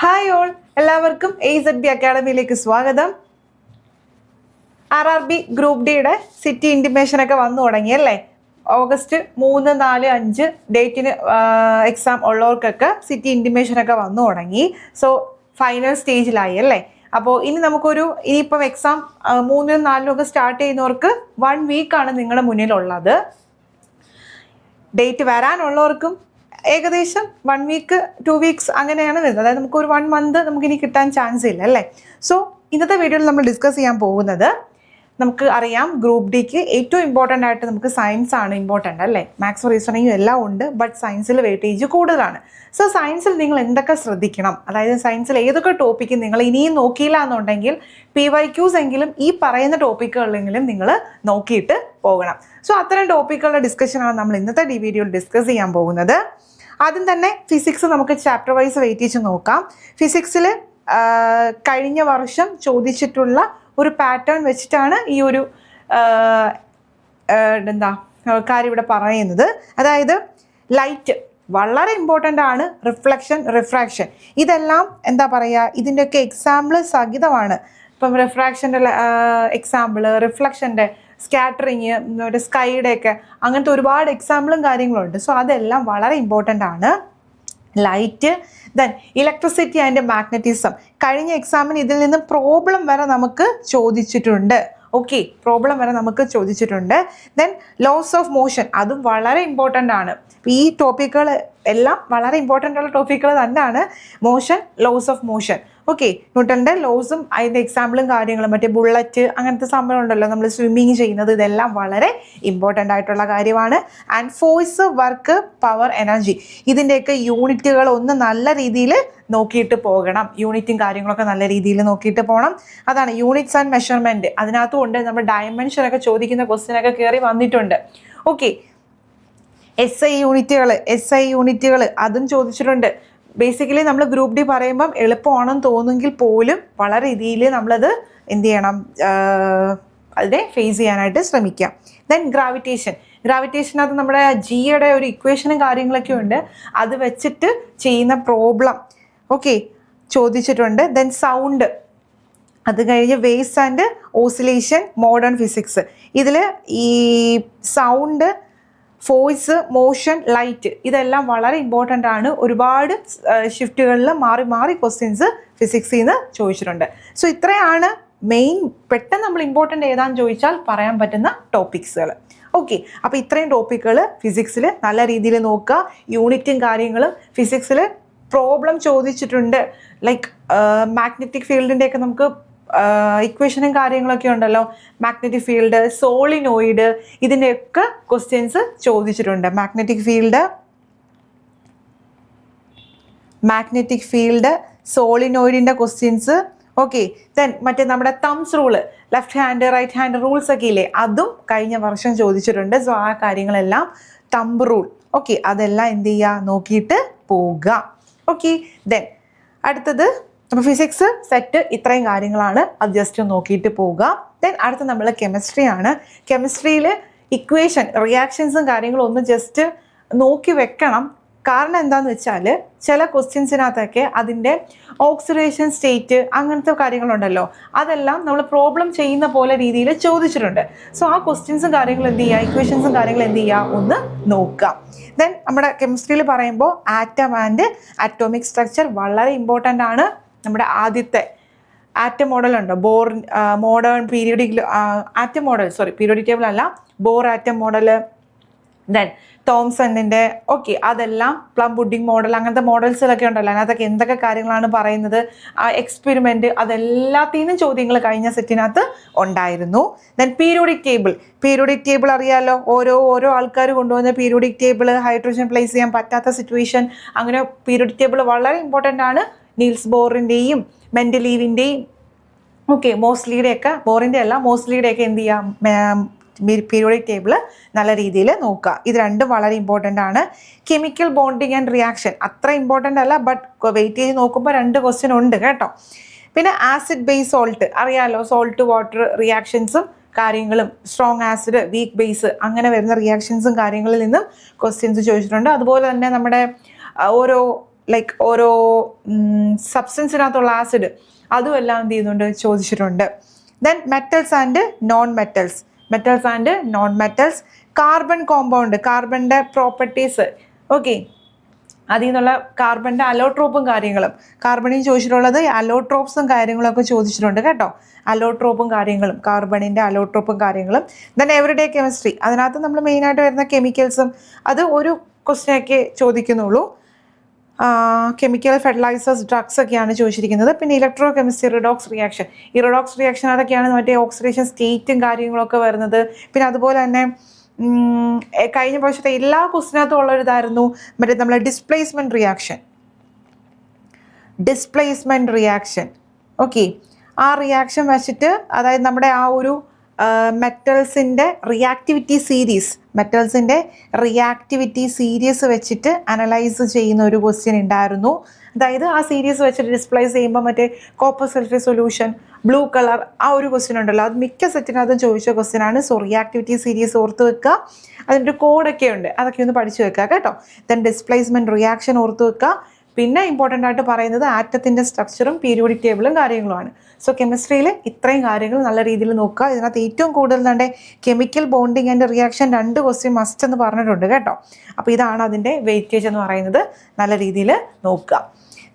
Hi all, എല്ലാവർക്കും AZB അക്കാഡമിയിലേക്ക് സ്വാഗതം. RRB group ഡിയുടെ സിറ്റി ഇൻറ്റിമേഷനൊക്കെ വന്നു തുടങ്ങിയല്ലേ? ഓഗസ്റ്റ് 3, 4, 5 ഡേറ്റിന് എക്സാം ഉള്ളവർക്കൊക്കെ സിറ്റി ഇൻറ്റിമേഷനൊക്കെ വന്നു തുടങ്ങി. സോ ഫൈനൽ സ്റ്റേജിലായി അല്ലേ? അപ്പോൾ ഇനിയിപ്പം എക്സാം 3, 4 ഒക്കെ സ്റ്റാർട്ട് ചെയ്യുന്നവർക്ക് 1 വീക്കാണ് നിങ്ങളുടെ മുന്നിലുള്ളത്. ഡേറ്റ് വരാനുള്ളവർക്കും ഏകദേശം 1 വീക്ക് 2 വീക്സ് അങ്ങനെയാണ് വരുന്നത്. അതായത് നമുക്കൊരു 1 മന്ത് നമുക്കിനി കിട്ടാൻ ചാൻസ് ഇല്ല അല്ലേ? സോ ഇന്നത്തെ വീഡിയോയിൽ നമ്മൾ ഡിസ്കസ് ചെയ്യാൻ പോകുന്നത്, നമുക്ക് അറിയാം ഗ്രൂപ്പ് ഡിക്ക് ഏറ്റവും ഇമ്പോർട്ടൻ്റ് ആയിട്ട് നമുക്ക് സയൻസ് ആണ് ഇമ്പോർട്ടൻ്റ് അല്ലേ? മാത്സ് റീസണിങ്ങും എല്ലാം ഉണ്ട്, ബട്ട് സയൻസിൽ വെയിറ്റേജ് കൂടുതലാണ്. സോ സയൻസിൽ നിങ്ങൾ എന്തൊക്കെ ശ്രദ്ധിക്കണം, അതായത് സയൻസിൽ ഏതൊക്കെ ടോപ്പിക്ക് നിങ്ങൾ ഇനിയും നോക്കിയില്ല എന്നുണ്ടെങ്കിൽ PYQs എങ്കിലും ഈ പറയുന്ന ടോപ്പിക്കുകളെങ്കിലും നിങ്ങൾ നോക്കിയിട്ട് പോകണം. സോ അത്തരം ടോപ്പിക്കുകളുടെ ഡിസ്കഷനാണ് നമ്മൾ ഇന്നത്തെ വീഡിയോയിൽ ഡിസ്കസ് ചെയ്യാൻ പോകുന്നത്. ആദ്യം തന്നെ ഫിസിക്സ് നമുക്ക് ചാപ്റ്റർ വൈസ് വെയിറ്റേജ് നോക്കാം. ഫിസിക്സിൽ കഴിഞ്ഞ വർഷം ചോദിച്ചിട്ടുള്ള ഒരു പാറ്റേൺ വെച്ചിട്ടാണ് ഈ ഒരു കാര്യം ഇവിടെ പറയുന്നത്. അതായത് ലൈറ്റ് വളരെ ഇമ്പോർട്ടൻ്റ് ആണ്, റിഫ്ലക്ഷൻ, റിഫ്രാക്ഷൻ, ഇതെല്ലാം ഇതിൻ്റെയൊക്കെ എക്സാമ്പിൾ സഹിതമാണ്. ഇപ്പം റിഫ്രാക്ഷൻ്റെ എക്സാമ്പിൾ, റിഫ്ലക്ഷൻ്റെ, സ്കാറ്ററിങ്, സ്കൈയുടെയൊക്കെ അങ്ങനത്തെ ഒരുപാട് എക്സാമ്പിളും കാര്യങ്ങളുണ്ട്. സോ അതെല്ലാം വളരെ ഇമ്പോർട്ടൻ്റ് ആണ്. Light, then electricity and magnetism. കഴിഞ്ഞ എക്സാമിന് ഇതിൽ നിന്ന് പ്രോബ്ലം വരെ നമുക്ക് ചോദിച്ചിട്ടുണ്ട്. ഓക്കെ, പ്രോബ്ലം വരെ നമുക്ക് ചോദിച്ചിട്ടുണ്ട്. ദെൻ ലോസ് ഓഫ് മോഷൻ, അതും വളരെ ഇമ്പോർട്ടൻ്റ് ആണ്. ഈ ടോപ്പിക്കുകൾ എല്ലാം വളരെ ഇമ്പോർട്ടൻ്റ് ഉള്ള ടോപ്പിക്കുകൾ തന്നെയാണ്. Motion, laws of motion. Okay, ന്യൂട്ടൻ്റെ ലോസും അതിൻ്റെ എക്സാമ്പിളും കാര്യങ്ങളും, മറ്റേ ബുള്ളറ്റ് അങ്ങനത്തെ സംഭവം ഉണ്ടല്ലോ, നമ്മൾ സ്വിമ്മിങ് ചെയ്യുന്നത്, ഇതെല്ലാം വളരെ ഇമ്പോർട്ടൻ്റ് ആയിട്ടുള്ള കാര്യമാണ്. And force, work, power, energy, ഇതിൻ്റെയൊക്കെ യൂണിറ്റുകൾ ഒന്ന് നല്ല രീതിയിൽ നോക്കിയിട്ട് പോകണം. യൂണിറ്റും കാര്യങ്ങളൊക്കെ നല്ല രീതിയിൽ നോക്കിയിട്ട് പോകണം. അതാണ് യൂണിറ്റ്സ് ആൻഡ് മെഷർമെൻറ്റ്. അതിനകത്തും ഉണ്ട്, നമ്മൾ ഡയമെൻഷനൊക്കെ ചോദിക്കുന്ന ക്വസ്റ്റ്യനൊക്കെ കയറി വന്നിട്ടുണ്ട്. ഓക്കെ, SI യൂണിറ്റുകൾ അതും ചോദിച്ചിട്ടുണ്ട്. ബേസിക്കലി നമ്മൾ ഗ്രൂപ്പ് ഡി പറയുമ്പം എളുപ്പമാണെന്ന് തോന്നുമെങ്കിൽ പോലും വളരെ രീതിയിൽ നമ്മളത് എന്ത് ചെയ്യണം, അതിനെ ഫേസ് ചെയ്യാനായിട്ട് ശ്രമിക്കാം. ദെൻ ഗ്രാവിറ്റേഷനകത്ത് നമ്മുടെ ജിയുടെ ഒരു ഇക്വേഷനും കാര്യങ്ങളൊക്കെ ഉണ്ട്, അത് വെച്ചിട്ട് ചെയ്യുന്ന പ്രോബ്ലം ഓക്കെ ചോദിച്ചിട്ടുണ്ട്. ദെൻ സൗണ്ട്, അത് കഴിഞ്ഞ് waves and oscillation, modern physics. ഇതിൽ ഈ സൗണ്ട്, ഫോഴ്സ്, മോഷൻ, ലൈറ്റ്, ഇതെല്ലാം വളരെ ഇമ്പോർട്ടൻ്റ് ആണ്. ഒരുപാട് ഷിഫ്റ്റുകളിൽ മാറി മാറി ക്വസ്റ്റ്യൻസ് ഫിസിക്സിൽ നിന്ന് ചോദിച്ചിട്ടുണ്ട്. സോ ഇത്രയാണ് മെയിൻ, പെട്ടെന്ന് നമ്മൾ ഇമ്പോർട്ടൻ്റ് ഏതാണെന്ന് ചോദിച്ചാൽ പറയാൻ പറ്റുന്ന ടോപ്പിക്സുകൾ. ഓക്കെ, അപ്പോൾ ഇത്രയും ടോപ്പിക്കുകൾ ഫിസിക്സിൽ നല്ല രീതിയിൽ നോക്കുക. യൂണിറ്റും കാര്യങ്ങളും ഫിസിക്സിൽ പ്രോബ്ലം ചോദിച്ചിട്ടുണ്ട്. ലൈക്ക് മാഗ്നറ്റിക് ഫീൽഡിൻ്റെയൊക്കെ നമുക്ക് ഇക്വേഷനും കാര്യങ്ങളൊക്കെ ഉണ്ടല്ലോ, മാഗ്നറ്റിക് ഫീൽഡ്, സോളിനോയിഡ്, ഇതിൻ്റെയൊക്കെ ക്വസ്റ്റ്യൻസ് ചോദിച്ചിട്ടുണ്ട്. മാഗ്നറ്റിക് ഫീൽഡ്, സോളിനോയിഡിൻ്റെ ക്വസ്റ്റ്യൻസ്. ഓക്കെ, ദെൻ മറ്റേ നമ്മുടെ thumbs rule, left hand right hand rules ഒക്കെ ഇല്ലേ, അതും കഴിഞ്ഞ വർഷം ചോദിച്ചിട്ടുണ്ട്. സോ ആ കാര്യങ്ങളെല്ലാം, തമ്പ് റൂൾ, ഓക്കെ, അതെല്ലാം എന്ത് ചെയ്യുക, നോക്കിയിട്ട് പോവുക. ഓക്കെ, ദെൻ അടുത്തത് അപ്പോൾ ഫിസിക്സ് സെറ്റ് ഇത്രയും കാര്യങ്ങളാണ്, അത് ജസ്റ്റ് നോക്കിയിട്ട് പോവുക. ദെൻ അടുത്ത നമ്മൾ കെമിസ്ട്രി ആണ്. കെമിസ്ട്രിയിൽ ഇക്വേഷൻ, റിയാക്ഷൻസും കാര്യങ്ങളും ഒന്ന് ജസ്റ്റ് നോക്കി വെക്കണം. കാരണം എന്താണെന്ന് വെച്ചാൽ ചില ക്വസ്റ്റ്യൻസിനകത്തൊക്കെ അതിൻ്റെ ഓക്സിഡേഷൻ സ്റ്റേറ്റ് അങ്ങനത്തെ കാര്യങ്ങളുണ്ടല്ലോ, അതെല്ലാം നമ്മൾ പ്രോബ്ലം ചെയ്യുന്ന പോലെ രീതിയിൽ ചോദിച്ചിട്ടുണ്ട്. സോ ആ ക്വസ്റ്റ്യൻസും കാര്യങ്ങളും എന്ത് ചെയ്യുക, ഇക്വേഷൻസും കാര്യങ്ങളും എന്ത് ചെയ്യുക, ഒന്ന് നോക്കുക. ദെൻ നമ്മുടെ കെമിസ്ട്രിയിൽ പറയുമ്പോൾ ആറ്റം ആൻഡ് അറ്റോമിക് സ്ട്രക്ചർ വളരെ ഇമ്പോർട്ടൻ്റ് ആണ്. നമ്മുടെ ആദ്യത്തെ ആറ്റം മോഡൽ ഉണ്ട്, modern periodic atom model, periodic table അല്ല, ബോർ ആറ്റം മോഡൽ, ദെൻ തോംസണിൻ്റെ, ഓക്കെ, അതെല്ലാം പ്ലം പുഡിംഗ് മോഡൽ, അങ്ങനത്തെ മോഡൽസിലൊക്കെ ഉണ്ടല്ലോ, അതിനകത്തൊക്കെ എന്തൊക്കെ കാര്യങ്ങളാണ് പറയുന്നത്, എക്സ്പെരിമെൻറ്റ്, അതെല്ലാത്തിൽ നിന്നും ചോദ്യങ്ങൾ കഴിഞ്ഞ സെറ്റിനകത്ത് ഉണ്ടായിരുന്നു. ദെൻ പീരിയോഡിക് ടേബിൾ അറിയാമല്ലോ, ഓരോ ആൾക്കാർ കൊണ്ടുവന്ന പീരിയോഡിക് ടേബിൾ, ഹൈഡ്രജൻ പ്ലേസ് ചെയ്യാൻ പറ്റാത്ത സിറ്റുവേഷൻ, അങ്ങനെ പീരിയോഡിക് ടേബിൾ വളരെ ഇമ്പോർട്ടൻ്റ് ആണ്. നീൽസ് ബോറിൻ്റെയും മെൻഡലീവിൻ്റെയും ഓക്കെ, മോസ്ലിയുടെയൊക്കെ എന്ത് ചെയ്യാം, പീരിയോഡിക് ടേബിൾ നല്ല രീതിയിൽ നോക്കുക. ഇത് രണ്ടും വളരെ ഇമ്പോർട്ടൻ്റ് ആണ്. കെമിക്കൽ ബോണ്ടിങ് ആൻഡ് റിയാക്ഷൻ അത്ര ഇമ്പോർട്ടൻ്റ് അല്ല, ബട്ട് വെയിറ്റേജ് നോക്കുമ്പോൾ 2 ക്വസ്റ്റ്യൻ ഉണ്ട് കേട്ടോ. പിന്നെ ആസിഡ് ബേസ് സോൾട്ട് അറിയാമല്ലോ, സോൾട്ട് വാട്ടർ റിയാക്ഷൻസും കാര്യങ്ങളും, സ്ട്രോങ് ആസിഡ്, വീക്ക് ബേസ്, അങ്ങനെ വരുന്ന റിയാക്ഷൻസും കാര്യങ്ങളിൽ നിന്നും ക്വസ്റ്റ്യൻസ് ചോദിച്ചിട്ടുണ്ട്. അതുപോലെ തന്നെ നമ്മുടെ ഓരോ ലൈക്ക് ഓരോ സബ്സ്റ്റൻസിനകത്തുള്ള ആസിഡ് അതും എല്ലാം എന്ത് ചെയ്യുന്നുണ്ട്, ചോദിച്ചിട്ടുണ്ട്. Then metals and non metals, metals and non metals, carbon compound, കാർബണിൻ്റെ പ്രോപ്പർട്ടീസ്, ഓക്കെ, അതിൽ നിന്നുള്ള കാർബണിൻ്റെ അലോട്രോപ്പും കാര്യങ്ങളും, കാർബണിൽ ചോദിച്ചിട്ടുള്ളത് അലോട്രോപ്സും കാര്യങ്ങളൊക്കെ ചോദിച്ചിട്ടുണ്ട് കേട്ടോ. അലോട്രോപ്പും കാര്യങ്ങളും, കാർബണിൻ്റെ അലോട്രോപ്പും കാര്യങ്ങളും. ദെൻ എവറിഡേ കെമിസ്ട്രി, അതിനകത്ത് നമ്മൾ മെയിനായിട്ട് വരുന്ന കെമിക്കൽസും അത് ഒരു ക്വസ്റ്റ്യനൊക്കെ ചോദിക്കുന്നുള്ളൂ. കെമിക്കൽ, ഫെർട്ടിലൈസേഴ്സ്, ഡ്രഗ്സ് ഒക്കെയാണ് ചോദിച്ചിരിക്കുന്നത്. പിന്നെ ഇലക്ട്രോ കെമിസ്ട്രി, റിഡോക്സ് റിയാക്ഷൻ, ഈ റിഡോക്സ് റിയാക്ഷൻ അതൊക്കെയാണ് മറ്റേ ഓക്സിഡേഷൻ സ്റ്റേറ്റും കാര്യങ്ങളൊക്കെ വരുന്നത്. പിന്നെ അതുപോലെ തന്നെ കഴിഞ്ഞ പ്രാവശ്യത്തെ എല്ലാ ക്വസ്റ്റിനകത്തും ഉള്ളൊരിതായിരുന്നു മറ്റേ നമ്മളെ ഡിസ്പ്ലേസ്മെൻറ്റ് റിയാക്ഷൻ. ഓക്കെ, ആ റിയാക്ഷൻ വെച്ചിട്ട് അതായത് നമ്മുടെ ആ ഒരു മെറ്റൽസിൻ്റെ റിയാക്ടിവിറ്റി സീരീസ് വെച്ചിട്ട് അനലൈസ് ചെയ്യുന്ന ഒരു ക്വസ്റ്റ്യൻ ഉണ്ടായിരുന്നു. അതായത് ആ സീരീസ് വെച്ചിട്ട് ഡിസ്പ്ലേസ് ചെയ്യുമ്പോൾ മറ്റേ copper sulphate solution, blue colour, ആ ഒരു ക്വസ്റ്റ്യൻ ഉണ്ടല്ലോ, അത് മിക്ക സെറ്റിനകത്തും ചോദിച്ച ക്വസ്റ്റ്യനാണ്. സോ റിയാക്ടിവിറ്റി സീരീസ് ഓർത്ത് വെക്കുക, അതിൻ്റെ കോഡൊക്കെ ഉണ്ട്, അതൊക്കെ ഒന്ന് പഠിച്ചു വെക്കുക കേട്ടോ. ദെൻ ഡിസ്പ്ലേസ്മെൻറ്റ് റിയാക്ഷൻ ഓർത്ത് വെക്കുക. പിന്നെ ഇമ്പോർട്ടൻ്റ് ആയിട്ട് പറയുന്നത് ആറ്റത്തിൻ്റെ സ്ട്രക്ചറും പീരിയോഡിക് ടേബിളും കാര്യങ്ങളുമാണ്. സോ കെമിസ്ട്രിയിൽ ഇത്രയും കാര്യങ്ങൾ നല്ല രീതിയിൽ നോക്കുക. ഇതിനകത്ത് ഏറ്റവും കൂടുതൽ തന്നെ chemical bonding and reaction 2 question must എന്ന് പറഞ്ഞിട്ടുണ്ട് കേട്ടോ. അപ്പോൾ ഇതാണ് അതിൻ്റെ വെയിറ്റേജ് എന്ന് പറയുന്നത്, നല്ല രീതിയിൽ നോക്കുക.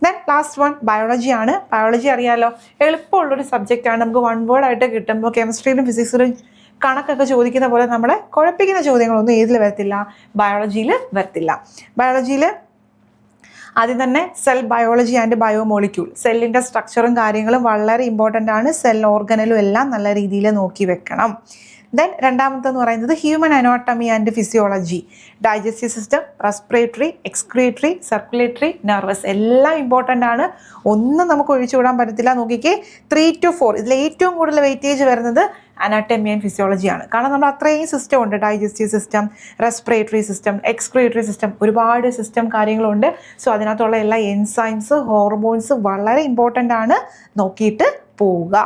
ദെൻ ലാസ്റ്റ് വൺ ബയോളജി ആണ്. ബയോളജി അറിയാമല്ലോ, എളുപ്പമുള്ളൊരു സബ്ജക്റ്റാണ്, നമുക്ക് 1 വേർഡ് ആയിട്ട് കിട്ടുമ്പോൾ കെമിസ്ട്രിയിലും ഫിസിക്സിലും കണക്കൊക്കെ ചോദിക്കുന്ന പോലെ നമ്മളെ കുഴപ്പിക്കുന്ന ചോദ്യങ്ങളൊന്നും ഏതിൽ വരത്തില്ല, ബയോളജിയിൽ വരത്തില്ല. ബയോളജിയിൽ ആദ്യം തന്നെ സെൽ ബയോളജി ആൻഡ് ബയോമോളിക്യൂൾ, സെല്ലിൻ്റെ സ്ട്രക്ചറും കാര്യങ്ങളും വളരെ ഇമ്പോർട്ടൻ്റ് ആണ്. സെൽ ഓർഗനലും എല്ലാം നല്ല രീതിയിൽ നോക്കി വെക്കണം. ദെൻ രണ്ടാമത്തെന്ന് പറയുന്നത് human anatomy and physiology, digestive system, respiratory, excretory, circulatory, nervous എല്ലാം ഇമ്പോർട്ടൻ്റ് ആണ്. ഒന്നും നമുക്ക് ഒഴിച്ചുവിടാൻ പറ്റത്തില്ല. നോക്കിക്കേ 3 to 4 ഇതിൽ ഏറ്റവും കൂടുതൽ വെയിറ്റേജ് വരുന്നത് അനാട്ടമി ആൻഡ് ഫിസിയോളജിയാണ്. കാരണം നമ്മൾ അത്രയും സിസ്റ്റം ഉണ്ട്, digestive system, respiratory system, excretory system, ഒരുപാട് സിസ്റ്റം കാര്യങ്ങളുണ്ട്. സോ അതിനകത്തുള്ള എല്ലാ എൻസൈംസ്, ഹോർമോൺസ് വളരെ ഇമ്പോർട്ടൻ്റ് ആണ്, നോക്കിയിട്ട് പോവുക.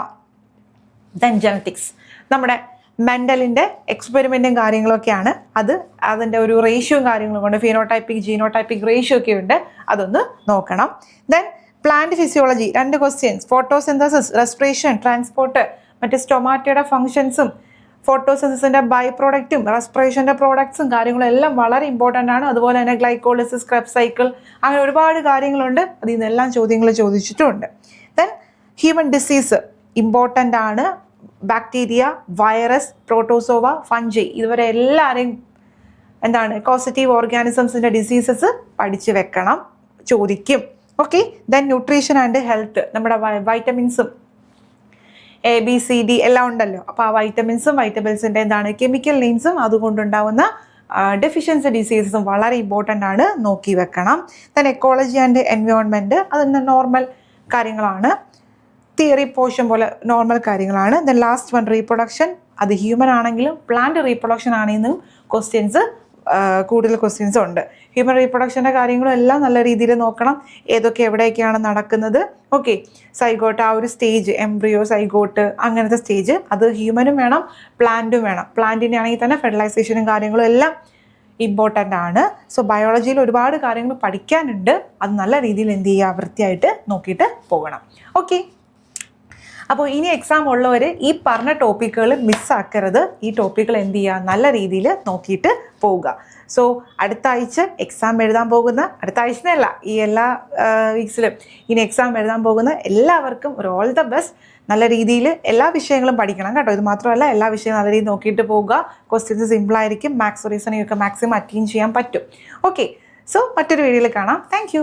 ദെൻ ജെനറ്റിക്സ്, നമ്മുടെ മെൻ്റലിൻ്റെ എക്സ്പെരിമെൻറ്റും കാര്യങ്ങളൊക്കെയാണ്. അതിൻ്റെ ഒരു റേഷ്യോയും കാര്യങ്ങളും കൊണ്ട് ഫിനോടൈപ്പിക്, ജീനോടൈപ്പിക് റേഷ്യോ ഒക്കെ ഉണ്ട്, അതൊന്ന് നോക്കണം. Then plant physiology 2 questions, photosynthesis, respiration, transport, മറ്റേ സ്റ്റൊമാറ്റയുടെ ഫംഗ്ഷൻസും ഫോട്ടോസിന്തസിൻ്റെ ബൈ പ്രോഡക്റ്റും റെസ്പിറേഷൻ്റെ പ്രോഡക്ട്സും കാര്യങ്ങളും എല്ലാം വളരെ ഇമ്പോർട്ടൻ്റ് ആണ്. അതുപോലെ തന്നെ ഗ്ലൈക്കോളിസിസ്, ക്രെബ്സ് സൈക്കിൾ, അങ്ങനെ ഒരുപാട് കാര്യങ്ങളുണ്ട്, അതിൽ നിന്നെല്ലാം ചോദ്യങ്ങൾ ചോദിച്ചിട്ടുമുണ്ട്. ദെൻ ഹ്യൂമൻ ഡിസീസ് ഇമ്പോർട്ടൻ്റ് ആണ്. ബാക്ടീരിയ, വൈറസ്, പ്രോട്ടോസോവ, ഫഞ്ചൈ, ഇതുവരെ എല്ലാവരെയും കോസറ്റീവ് ഓർഗാനിസംസിൻ്റെ ഡിസീസസ് പഠിച്ചു വെക്കണം, ചോദിക്കും. Okay, then nutrition and health, നമ്മുടെ വൈറ്റമിൻസും ABCD എല്ലാം ഉണ്ടല്ലോ. അപ്പോൾ ആ വൈറ്റമിൻസിൻ്റെ കെമിക്കൽ നെയിംസും അതുകൊണ്ടുണ്ടാവുന്ന ഡെഫിഷ്യൻസി ഡിസീസസും വളരെ ഇമ്പോർട്ടൻ്റ് ആണ്, നോക്കി വെക്കണം. ദെൻ എക്കോളജി ആൻഡ് എൻവയോൺമെൻറ്റ്, അത് നോർമൽ കാര്യങ്ങളാണ്, തിയറി പോർഷൻ പോലെ നോർമൽ കാര്യങ്ങളാണ്. ദെൻ ലാസ്റ്റ് വൺ റീപ്രൊഡക്ഷൻ, അത് ഹ്യൂമൻ ആണെങ്കിലും പ്ലാന്റ് റീപ്രൊഡക്ഷൻ ആണെങ്കിലും കൂടുതൽ ക്വസ്റ്റ്യൻസ് ഉണ്ട്. ഹ്യൂമൻ റീപ്രൊഡക്ഷൻ്റെ കാര്യങ്ങളും എല്ലാം നല്ല രീതിയിൽ നോക്കണം, ഏതൊക്കെ എവിടെയൊക്കെയാണ് നടക്കുന്നത്. ഓക്കെ, സൈഗോട്ട്, ആ ഒരു സ്റ്റേജ്, എംബ്രിയോ, സൈഗോട്ട്, അങ്ങനത്തെ സ്റ്റേജ്, അത് ഹ്യൂമനും വേണം പ്ലാന്റും വേണം. പ്ലാന്റിൻ്റെ ആണെങ്കിൽ തന്നെ ഫെർട്ടിലൈസേഷനും കാര്യങ്ങളും എല്ലാം ഇമ്പോർട്ടൻ്റ് ആണ്. സോ ബയോളജിയിൽ ഒരുപാട് കാര്യങ്ങൾ പഠിക്കാനുണ്ട്, അത് നല്ല രീതിയിൽ എന്ത് ചെയ്യുക, വൃത്തിയായിട്ട് നോക്കിയിട്ട് പോകണം. ഓക്കെ, അപ്പോൾ ഇനി എക്സാം ഉള്ളവർ ഈ പറഞ്ഞ ടോപ്പിക്കുകൾ മിസ്സാക്കരുത്. ഈ ടോപ്പിക്കുകൾ എന്ത് ചെയ്യുക, നല്ല രീതിയിൽ നോക്കിയിട്ട് പോവുക. സോ അടുത്ത ആഴ്ച എക്സാം എഴുതാൻ പോകുന്ന, അടുത്ത ആഴ്ചന്നല്ല ഈ എല്ലാ വീക്സിലും ഇനി എക്സാം എഴുതാൻ പോകുന്ന എല്ലാവർക്കും ഒരു ഓൾ ദ ബെസ്റ്റ്. നല്ല രീതിയിൽ എല്ലാ വിഷയങ്ങളും പഠിക്കണം കേട്ടോ. ഇത് മാത്രമല്ല, എല്ലാ വിഷയവും നല്ല രീതിയിൽ നോക്കിയിട്ട് പോവുക. ക്വസ്റ്റ്യൻസ് സിമ്പിളായിരിക്കും, മാത്സ് റീസണിങ് ഒക്കെ മാക്സിമം അറ്റൻഡ് ചെയ്യാൻ പറ്റും. ഓക്കെ, സോ മറ്റൊരു വീഡിയോയിൽ കാണാം. താങ്ക്